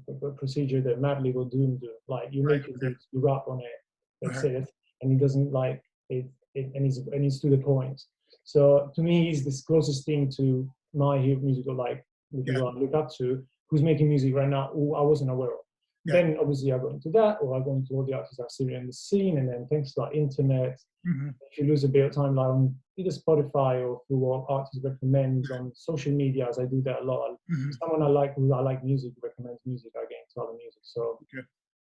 that Madlib or Doom do. Like you make a beat, you rap on it, that's it, and he doesn't like it, and he's to the point. So to me, he's the closest thing to my musical, like the people I look up to, who's making music right now who I wasn't aware of. Then obviously I go into that, or I go into all the artists I've seen in the scene, and then things like internet. If you lose a bit of time, like on either Spotify or through what artists recommend on social media, as I do that a lot. Someone I like music recommends music, I get into other music. So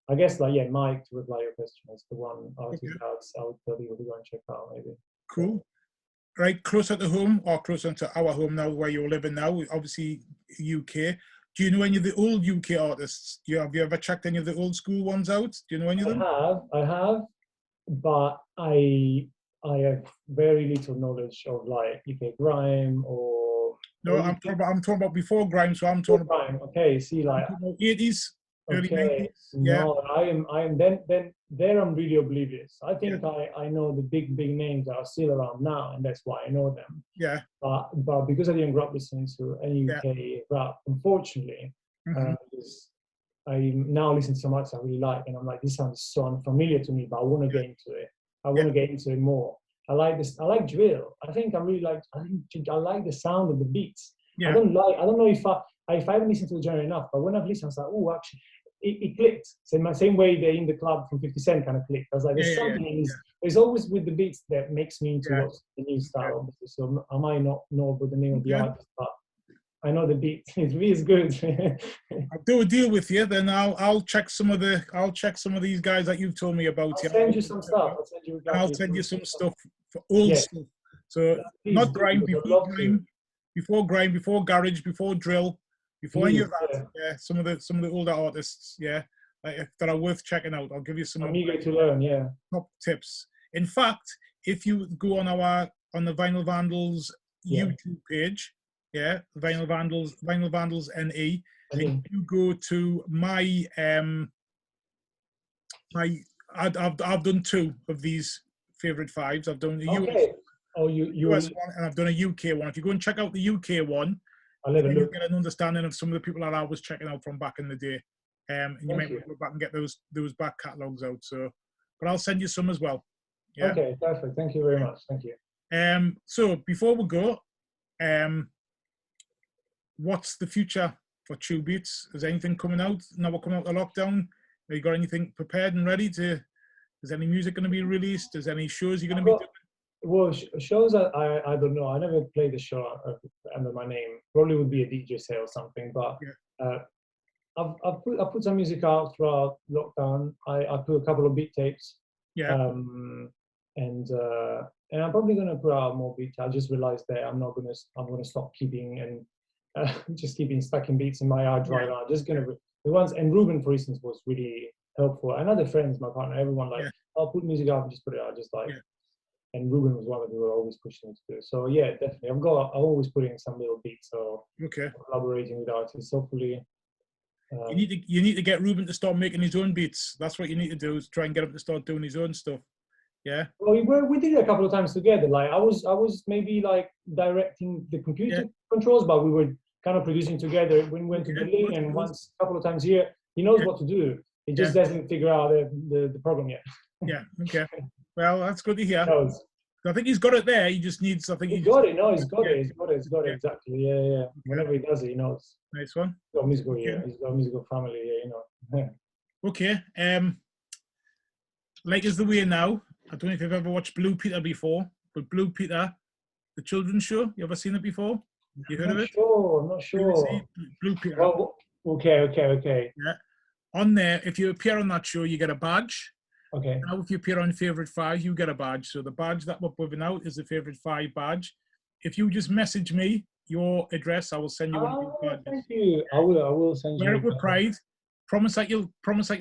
I guess Mike, to reply your question, is the one artist I would tell you to go and check out maybe. Cool. Right, closer to home, or closer to our home now, where you're living now, obviously UK. Do you know any of the old UK artists? Have you ever checked any of the old school ones out? Do you know any of them? I have, but I have very little knowledge of UK grime or. No, I'm talking about before grime. So I'm talking about grime. Okay, see, 80s, early 90s. No, I am. Then there I'm really oblivious. I think I know the big names that are still around now, and that's why I know them. Yeah. But because I didn't grow up listening to any UK rap, unfortunately, I now listen to so much I really like, and I'm like, this sounds so unfamiliar to me, but I want to get into it. I want to get into it more. I like this. I like drill. I think I like the sound of the beats. I don't know if I haven't listened to the genre enough, but when I've listened, I was like, oh, actually, it clicked. Same way the In the Club from 50 Cent kind of clicked. I was like, there's something in this. There's always with the beats that makes me into what's the new style, obviously. So I might not know about the name of the artist, but I know the beat. It really is good. I'll do a deal with you, then I'll check some of these guys that you've told me about. I'll send you some stuff. I'll send you some stuff for old stuff. So not grime, before grime, before garage, before drill, before any of that. Yeah, some of the older artists, that are worth checking out. I'll give you some. I'm eager to learn. Yeah. Top tips. In fact, if you go on the Vinyl Vandals YouTube page. Yeah, Vinyl Vandals NE. And you go to my I've done 2 of these favorite 5s. I've done the US one, and I've done a UK one. If you go and check out the UK one, you'll get an understanding of some of the people that I was checking out from back in the day. And you might go back and get those back catalogs out. So, but I'll send you some as well. Yeah. Okay, perfect. Thank you very much. Thank you. So before we go, what's the future for Chewbeats? Is anything coming out? Now we're coming out of lockdown. Have you got anything prepared and ready to? Is any music going to be released? Is any shows you're going to be doing? Well, shows I don't know. I never played the show under my name. Probably would be a DJ set or something. But I've put some music out throughout lockdown. I put a couple of beat tapes. Yeah. And I'm probably going to put out more beats. I just realized that I'm going to stop keeping and. Just keeping stacking beats in my hard drive. I'm just gonna the ones, and Ruben, for instance, was really helpful. And other friends, my partner, everyone I'll put music out and just put it out, just and Ruben was one of them who were always pushing me to do it. So yeah, definitely. I'm always putting some little beats, so collaborating with artists. Hopefully, you need to get Ruben to start making his own beats. That's what you need to do, is try and get him to start doing his own stuff. Yeah. Well, we did it a couple of times together. I was maybe directing the computer controls, but we were kind of producing together when we went to Berlin, and once a couple of times here. He knows what to do. He just doesn't figure out the program yet. Yeah. Okay. Well, that's good to hear. I think he's got it there. He just needs. I think he's got it. No, he's got it. He's got it exactly. Yeah. Okay. Whenever he does it, he knows. Nice one. He's got musical. Yeah. He's got a musical family. Yeah. Okay. Like is the way now. I don't know if you've ever watched Blue Peter before, but Blue Peter, the children's show. You ever seen it before? You heard of it? I'm not sure. Blue Peter. Well, okay. Yeah. On there, if you appear on that show, you get a badge. Okay. Now, if you appear on Favorite 5, you get a badge. So the badge that we're giving out is the Favorite 5 badge. If you just message me your address, I will send you one of these badges. Thank you. I will send you. Wear it with pride. Promise that you'll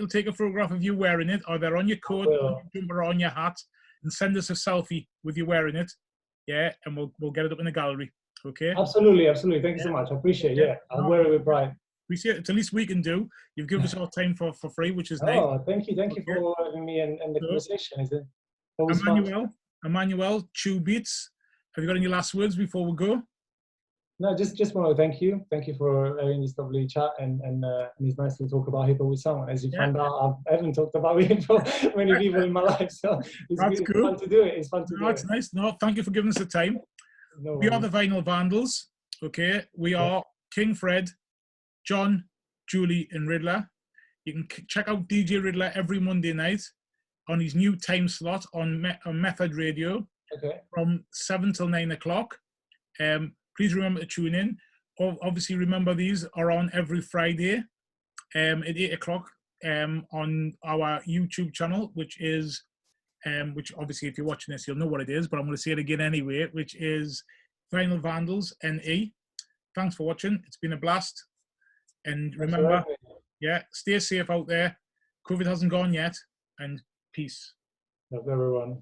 take a photograph of you wearing it, or they're on your coat, on your jumper, or on your hat, and send us a selfie with you wearing it. Yeah, and we'll get it up in the gallery. Okay. Absolutely. Thank you so much. I appreciate it. Yeah, I'll wear it with pride. Appreciate it. It's the least we can do. You've given us our time for free, which is nice. Oh, thank you for having me and the conversation. Is it? Emmanuel, Chewbeats. Have you got any last words before we go? No, just want to thank you. Thank you for having this lovely chat, and it's nice to talk about hip-hop with someone. As you find out, I haven't talked about hip-hop with many people in my life, so it's fun to do it. It's fun to do it. It's nice. No, thank you for giving us the time. We are the Vinyl Vandals. Okay, we are King Fred, John, Julie, and Riddler. You can check out DJ Riddler every Monday night on his new time slot on Method Radio from 7 till 9 o'clock. Please remember to tune in. Obviously, remember these are on every Friday at 8 o'clock on our YouTube channel, which is, which obviously if you're watching this, you'll know what it is, but I'm going to say it again anyway, which is Vinyl Vandals NE. Thanks for watching. It's been a blast. And remember, yeah, stay safe out there. COVID hasn't gone yet. And peace. Love everyone.